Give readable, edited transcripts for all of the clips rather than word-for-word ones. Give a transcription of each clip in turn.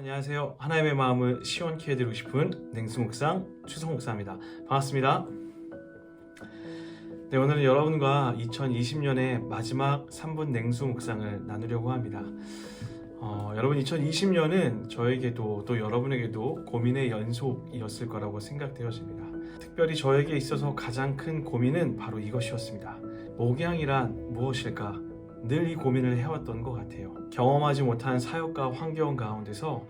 안녕하세요. 하나님의 마음을 시원케 해드리고 싶은 냉수묵상 추성목사입니다. 반갑습니다. 네, 오늘은 여러분과 2020년의 마지막 3분 냉수묵상을 나누려고 합니다. 여러분 2020년은 저에게도 또 여러분에게도 고민의 연속이었을 거라고 생각되어집니다. 특별히 저에게 있어서 가장 큰 고민은 바로 이것이었습니다. 목양이란 무엇일까? 늘 이 고민을 해왔던 것 같아요. 경험하지 못한 사역과 환경 가운데서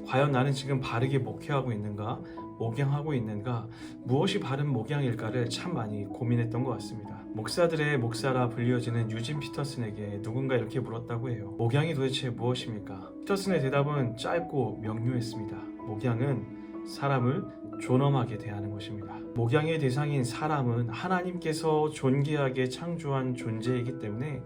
과연 나는 지금 바르게 목회하고 있는가, 목양하고 있는가, 무엇이 바른 목양일까를 참 많이 고민했던 것 같습니다. 목사들의 목사라 불리어지는 유진 피터슨에게 누군가 이렇게 물었다고 해요. 목양이 도대체 무엇입니까? 피터슨의 대답은 짧고 명료했습니다. 목양은 사람을 존엄하게 대하는 것입니다. 목양의 대상인 사람은 하나님께서 존귀하게 창조한 존재이기 때문에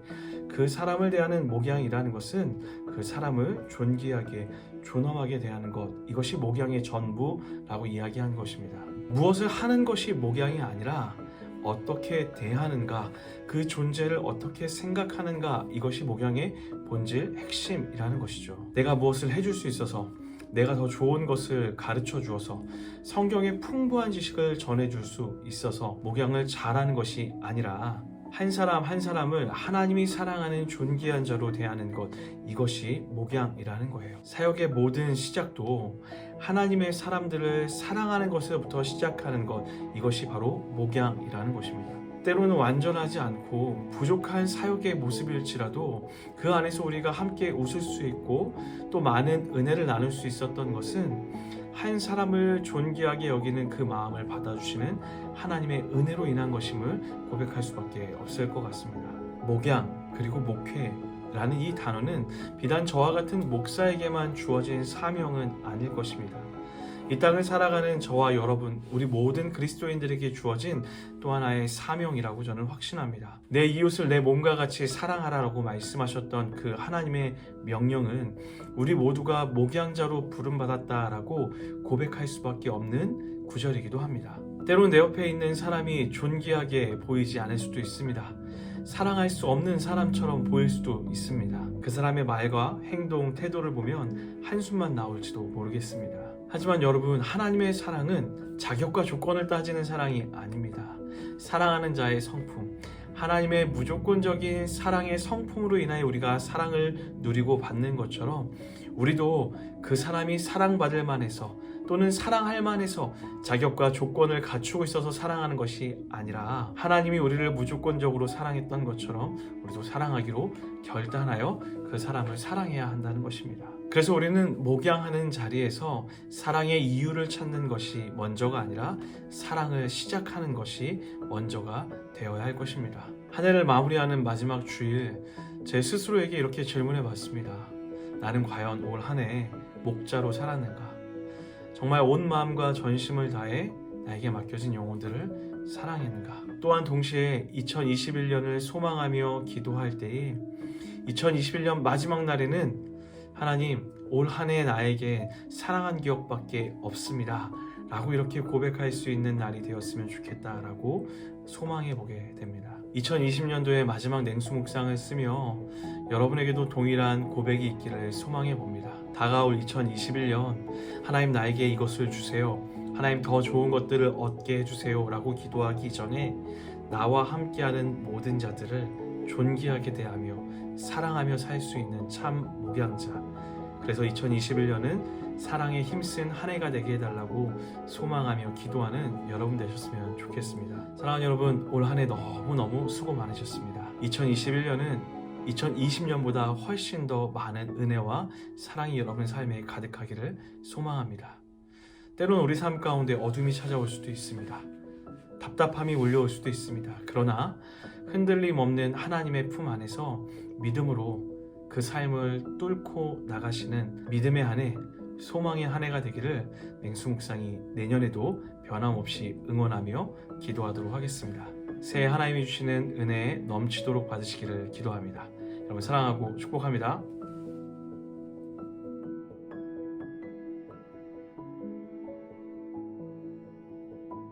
그 사람을 대하는 목양이라는 것은 그 사람을 존귀하게 존엄하게 대하는 것, 이것이 목양의 전부라고 이야기한 것입니다. 무엇을 하는 것이 목양이 아니라 어떻게 대하는가, 그 존재를 어떻게 생각하는가, 이것이 목양의 본질, 핵심이라는 것이죠. 내가 무엇을 해줄 수 있어서, 내가 더 좋은 것을 가르쳐 주어서, 성경의 풍부한 지식을 전해줄 수 있어서 목양을 잘하는 것이 아니라 한 사람 한 사람을 하나님이 사랑하는 존귀한 자로 대하는 것, 이것이 목양이라는 거예요. 사역의 모든 시작도 하나님의 사람들을 사랑하는 것에서부터 시작하는 것, 이것이 바로 목양이라는 것입니다. 때로는 완전하지 않고 부족한 사역의 모습일지라도 그 안에서 우리가 함께 웃을 수 있고 또 많은 은혜를 나눌 수 있었던 것은 한 사람을 존귀하게 여기는 그 마음을 받아주시는 하나님의 은혜로 인한 것임을 고백할 수밖에 없을 것 같습니다. 목양 그리고 목회라는 이 단어는 비단 저와 같은 목사에게만 주어진 사명은 아닐 것입니다. 이 땅을 살아가는 저와 여러분, 우리 모든 그리스도인들에게 주어진 또 하나의 사명이라고 저는 확신합니다. 내 이웃을 내 몸과 같이 사랑하라고 말씀하셨던 그 하나님의 명령은 우리 모두가 목양자로 부름받았다라고 고백할 수밖에 없는 구절이기도 합니다. 때론 내 옆에 있는 사람이 존귀하게 보이지 않을 수도 있습니다. 사랑할 수 없는 사람처럼 보일 수도 있습니다. 그 사람의 말과 행동, 태도를 보면 한숨만 나올지도 모르겠습니다. 하지만 여러분, 하나님의 사랑은 자격과 조건을 따지는 사랑이 아닙니다. 사랑하는 자의 성품, 하나님의 무조건적인 사랑의 성품으로 인하여 우리가 사랑을 누리고 받는 것처럼 우리도 그 사람이 사랑받을 만해서 또는 사랑할 만해서 자격과 조건을 갖추고 있어서 사랑하는 것이 아니라 하나님이 우리를 무조건적으로 사랑했던 것처럼 우리도 사랑하기로 결단하여 그 사람을 사랑해야 한다는 것입니다. 그래서 우리는 목양하는 자리에서 사랑의 이유를 찾는 것이 먼저가 아니라 사랑을 시작하는 것이 먼저가 되어야 할 것입니다. 한 해를 마무리하는 마지막 주일, 제 스스로에게 이렇게 질문해 봤습니다. 나는 과연 올 한 해 목자로 살았는가? 정말 온 마음과 전심을 다해 나에게 맡겨진 영혼들을 사랑했는가? 또한 동시에 2021년을 소망하며 기도할 때에 2021년 마지막 날에는 하나님, 올 한 해 나에게 사랑한 기억밖에 없습니다 라고 이렇게 고백할 수 있는 날이 되었으면 좋겠다라고 소망해 보게 됩니다. 2020년도의 마지막 냉수묵상을 쓰며 여러분에게도 동일한 고백이 있기를 소망해 봅니다. 다가올 2021년 하나님 나에게 이것을 주세요, 하나님 더 좋은 것들을 얻게 해주세요 라고 기도하기 전에 나와 함께하는 모든 자들을 존귀하게 대하며 사랑하며 살 수 있는 참 목양자, 그래서 2021년은 사랑에 힘쓴 한 해가 되게 해달라고 소망하며 기도하는 여러분 되셨으면 좋겠습니다. 사랑하는 여러분, 올 한 해 너무너무 수고 많으셨습니다. 2021년은 2020년보다 훨씬 더 많은 은혜와 사랑이 여러분 삶에 가득하기를 소망합니다. 때론 우리 삶 가운데 어둠이 찾아올 수도 있습니다. 답답함이 몰려올 수도 있습니다. 그러나 흔들림 없는 하나님의 품 안에서 믿음으로 그 삶을 뚫고 나가시는 믿음의 한 해, 소망의 한 해가 되기를 냉수묵상이 내년에도 변함없이 응원하며 기도하도록 하겠습니다. 새해 하나님이 주시는 은혜에 넘치도록 받으시기를 기도합니다. 여러분 사랑하고 축복합니다.